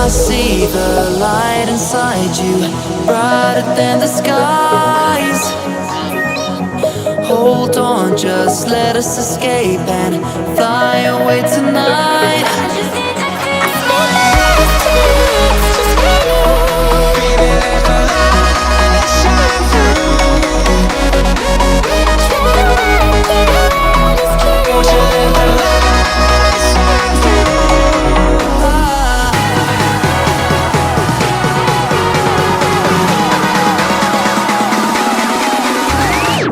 I see the light inside you, brighter than the skies. Hold on, just let us escape and fly away tonight.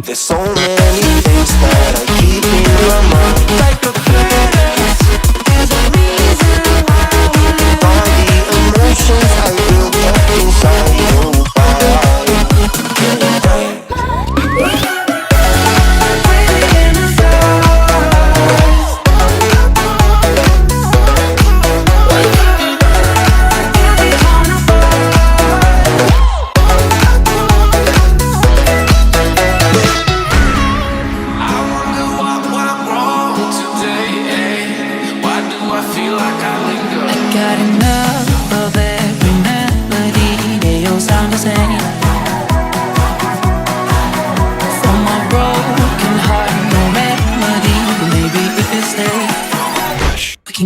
There's so many things that I keep in my mind, like the planets. There's a reason why we live. All the emotions I built up inside you.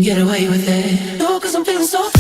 Get away with it. No, 'cause I'm feeling so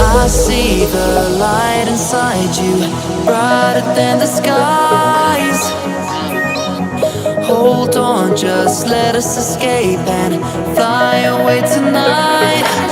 I see the light inside you, brighter than the skies. Hold on, just let us escape and fly away tonight.